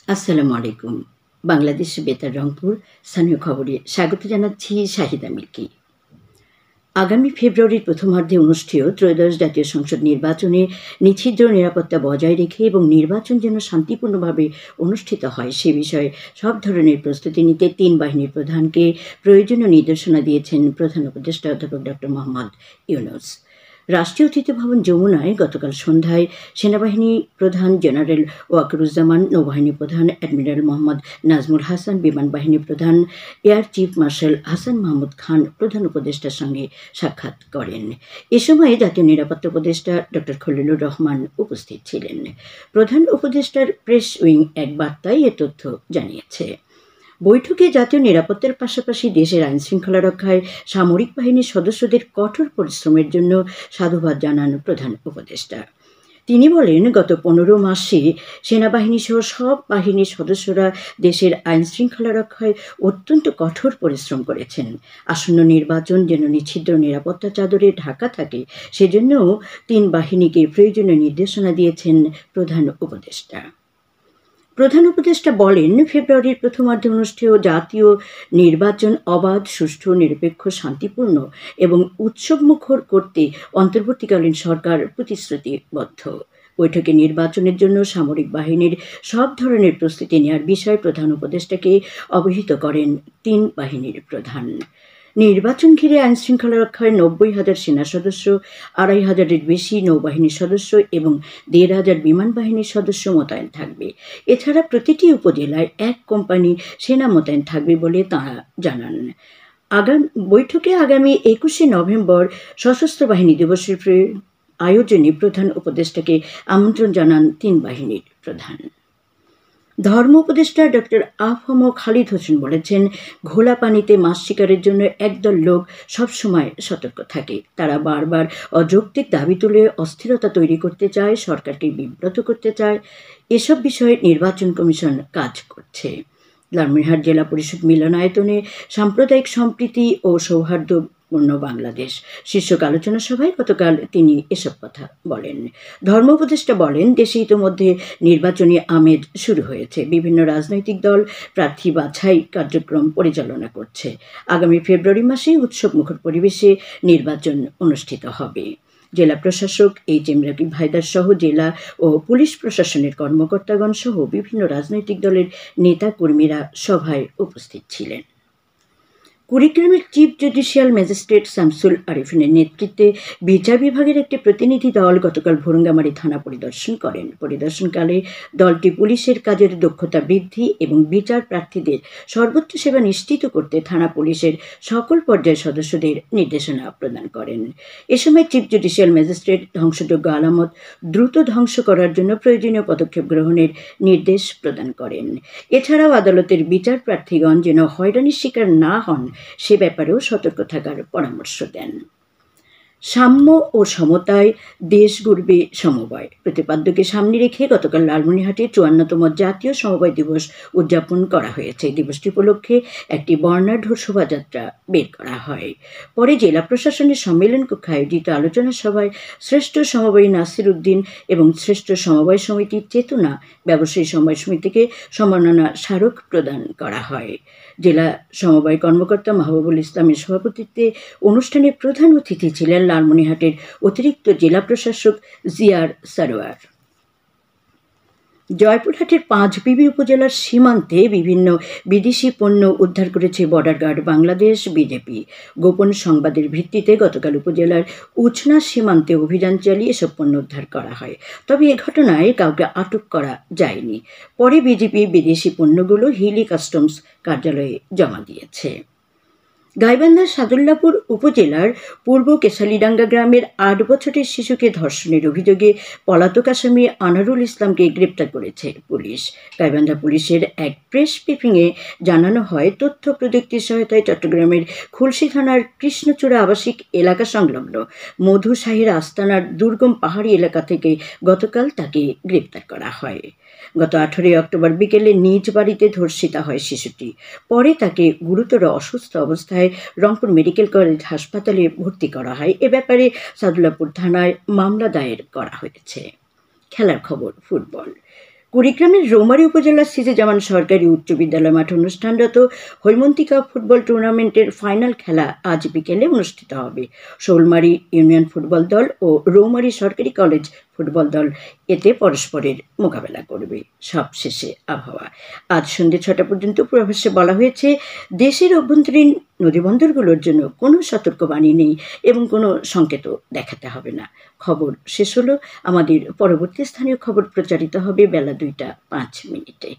আসসালামু আলাইকুম। বাংলাদেশ বেতার রংপুর স্থানীয় খবরে স্বাগত জানাচ্ছি শাহিদা মিল্কি। আগামী ফেব্রুয়ারির প্রথমার্ধে অনুষ্ঠেয় ত্রয়োদশ জাতীয় সংসদ নির্বাচনে নিচ্ছিদ্র নিরাপত্তা বজায় রেখে এবং নির্বাচন যেন শান্তিপূর্ণভাবে অনুষ্ঠিত হয় সে বিষয়ে সব ধরনের প্রস্তুতি নিতে তিন বাহিনীর প্রধানকে প্রয়োজনীয় নির্দেশনা দিয়েছেন প্রধান উপদেষ্টা অধ্যাপক ডক্টর মোহাম্মদ ইউনূস। রাষ্ট্রীয় অতিথি ভবন যমুনায় গতকাল সন্ধ্যায় সেনাবাহিনী প্রধান জেনারেল ওয়াকারুজ্জামান, নৌবাহিনী প্রধান অ্যাডমিরাল মোহাম্মদ নাজমুল হাসান, বিমান বাহিনী প্রধান air chief marshal Hasan Mahmud Khan প্রধান উপদেষ্টার সঙ্গে সাক্ষাৎ করেন। এ সময় জাতীয় নিরাপত্তা উপদেষ্টা ডক্টর খলিলুর রহমান উপস্থিত ছিলেন। প্রধান উপদেষ্টার প্রেস উইং এক বার্তায় এ তথ্য জানিয়েছে। বৈঠকে জাতীয় নিরাপত্তার পাশাপাশি দেশের আইনশৃঙ্খলা রক্ষায় সামরিক বাহিনীর সদস্যদের কঠোর পরিশ্রমের জন্য সাধুবাদ জানান প্রধান উপদেষ্টা। তিনি বলেন, গত 15 মাসে সেনাবাহিনী সহ সব বাহিনীর সদস্যরা দেশের আইনশৃঙ্খলা রক্ষায় অত্যন্ত কঠোর পরিশ্রম করেছেন। আসন্ন নির্বাচন যেন নিচ্ছিদ্র নিরাপত্তা চাদরে ঢাকা থাকে সেজন্যও তিন বাহিনীকে প্রয়োজনীয় নির্দেশনা দিয়েছেন প্রধান উপদেষ্টা। প্রধান উপদেষ্টা বলেন, ফেব্রুয়ারির প্রথমার্ধে অনুষ্ঠেয় জাতীয় নির্বাচন অবাধ, সুষ্ঠু, নিরপেক্ষ, শান্তিপূর্ণ এবং উৎসবমুখর করতে অন্তর্বর্তীকালীন সরকার প্রতিশ্রুতিবদ্ধ। বৈঠকে নির্বাচনের জন্য সামরিক বাহিনীর সব ধরনের প্রস্তুতি নেওয়ার বিষয়ে প্রধান উপদেষ্টাকে অবহিত করেন তিন বাহিনীর প্রধান। নির্বাচন ঘিরে আইনশৃঙ্খলা রক্ষায় 90,000 সেনা সদস্য, 2,500-এর বেশি নৌবাহিনীর সদস্য এবং 1,500 বিমান বাহিনীর সদস্য মোতায়েন থাকবে। এছাড়া প্রতিটি উপজেলায় এক কোম্পানি সেনা মোতায়েন থাকবে বলে তাঁরা জানান। বৈঠকে আগামী 21শে নভেম্বর সশস্ত্র বাহিনী দিবসের আয়োজনে প্রধান উপদেষ্টাকে আমন্ত্রণ জানান তিন বাহিনীর প্রধান। ধর্ম উপদেষ্টা ডক্টর আফম খালিদ হোসেন বলেছেন, ঘোলা পানিতে মাছ শিকারের জন্য একদল লোক সবসময় সতর্ক থাকে। তারা বারবার অযৌক্তিক দাবি তুলে অস্থিরতা তৈরি করতে চায়, সরকারকে বিব্রত করতে চায়। এসব বিষয়ে নির্বাচন কমিশন কাজ করছে। লালমনিরহাট জেলা পরিষদ মিলনায়তনে সাম্প্রদায়িক সম্প্রীতি ও সৌহার্দ্যপূর্ণ বাংলাদেশ শীর্ষক আলোচনা সভায় গতকাল তিনি এসব কথা বলেন। ধর্ম উপদেষ্টা বলেন, দেশে ইতোমধ্যে নির্বাচনী আমেজ শুরু হয়েছে। বিভিন্ন রাজনৈতিক দল প্রার্থী বাছাই কার্যক্রম পরিচালনা করছে। আগামী ফেব্রুয়ারি মাসে উৎসবমুখর পরিবেশে নির্বাচন অনুষ্ঠিত হবে। জেলা প্রশাসক এইচ.এম. রাকিব হায়দার সহ জেলা ও পুলিশ প্রশাসনের কর্মকর্তাগণ সহ বিভিন্ন রাজনৈতিক দলের নেতা কর্মীরা সভায় উপস্থিত ছিলেন। কুড়িগ্রামের চিফ জুডিশিয়াল ম্যাজিস্ট্রেট শামসুল আরিফিনের নেতৃত্বে বিচার বিভাগের একটি প্রতিনিধি দল গতকাল ভুরুঙ্গামারী থানা পরিদর্শন করেন। পরিদর্শনকালে দলটি পুলিশের কাজের দক্ষতা বৃদ্ধি এবং বিচার প্রার্থীদের সর্বোচ্চ সেবা নিশ্চিত করতে থানা পুলিশের সকল পর্যায়ের সদস্যদের নির্দেশনা প্রদান করেন। এ সময় চিফ জুডিশিয়াল ম্যাজিস্ট্রেট ধ্বংসযোগ্য আলামত দ্রুত ধ্বংস করার জন্য প্রয়োজনীয় পদক্ষেপ গ্রহণের নির্দেশ প্রদান করেন। এছাড়াও আদালতের বিচার প্রার্থীগণ যেন হয়রানির শিকার না হন সে ব্যাপারেও সতর্ক থাকার পরামর্শ দেন। সাম্য ও সমতায় দেশ গড়বে সমবায় প্রতিপাদ্যকে সামনে রেখে গতকাল লালমনিরহাটে 54তম জাতীয় সমবায় দিবস উদযাপন করা হয়েছে। দিবসটি উপলক্ষে একটি বর্ণাঢ্য শোভাযাত্রা বের করা হয়। পরে জেলা প্রশাসনের সম্মেলন কক্ষে আয়োজিত আলোচনা সভায় শ্রেষ্ঠ সমবায়ী নাসির উদ্দিন এবং শ্রেষ্ঠ সমবায় সমিতির চেতনা ব্যবসায়ী সমবায় সমিতিকে সম্মাননা স্মারক প্রদান করা হয়। জেলা সমবায় কর্মকর্তা মাহবুবুল ইসলামের সভাপতিত্বে অনুষ্ঠানে প্রধান অতিথি ছিলেন লালমনিরহাটের অতিরিক্ত জেলা প্রশাসক জিয়ার সারোয়ার। জয়পুরহাটের পাঁচবিবি উপজেলার সীমান্তে বিভিন্ন বিদেশি পণ্য উদ্ধার করেছে বর্ডার গার্ড বাংলাদেশ বিজেপি। গোপন সংবাদের ভিত্তিতে গতকাল উপজেলার উছনা সীমান্তে অভিযান চালিয়ে এসব পণ্য উদ্ধার করা হয়। তবে এ ঘটনায় কাউকে আটক করা যায়নি। পরে বিজেপি বিদেশি পণ্যগুলো হিলি কাস্টমস কার্যালয়ে জমা দিয়েছে। গাইবান্ধার সাদুল্লাপুর উপজেলার পূর্ব কেশালীডাঙ্গা গ্রামের 8 বছরের শিশুকে ধর্ষণের অভিযোগে পলাতক আসামি আনারুল ইসলামকে গ্রেপ্তার করেছে পুলিশ। গাইবান্ধা পুলিশের এক প্রেস ব্রিফিংয়ে জানানো হয়, তথ্য প্রযুক্তির সহায়তায় চট্টগ্রামের খুলশী থানার কৃষ্ণচূড়া আবাসিক এলাকা সংলগ্ন মধু শাহের আস্তানার দুর্গম পাহাড়ি এলাকা থেকে গতকাল তাকে গ্রেপ্তার করা হয়। গত 18 অক্টোবর বিকেলে নিজ বাড়িতে ধর্ষিতা হয় শিশুটি। পরে তাকে গুরুতর অসুস্থ অবস্থায় রংপুর মেডিকেল কলেজ হাসপাতালে ভর্তি করা হয়। এ ব্যাপারে সাদুল্লাপুর থানায় মামলা দায়ের করা হয়েছে। খেলার খবর ফুটবল। কুড়িগ্রামের রৌমারী উপজেলার সিজে জামান সরকারি উচ্চ বিদ্যালয় মাঠে অনুষ্ঠানরত হৈমন্তী কাপ ফুটবল টুর্নামেন্টের ফাইনাল খেলা আজ বিকেলে অনুষ্ঠিত হবে। শোলমারী ইউনিয়ন ফুটবল দল ও রৌমারী সরকারি কলেজ ফুটবল দল এতে পরস্পরের মোকাবেলা করবে। সবশেষে আবহাওয়া। আজ সন্ধ্যে ৬টা পর্যন্ত পূর্বাভাসে বলা হয়েছে, দেশের অভ্যন্তরীণ নদীবন্দরগুলোর জন্য কোনো সতর্কবাণী নেই এবং কোনো সংকেতও দেখাতে হবে না। খবর শেষ হলো। আমাদের পরবর্তী স্থানীয় খবর প্রচারিত হবে বেলা ২টা ৫ মিনিটে।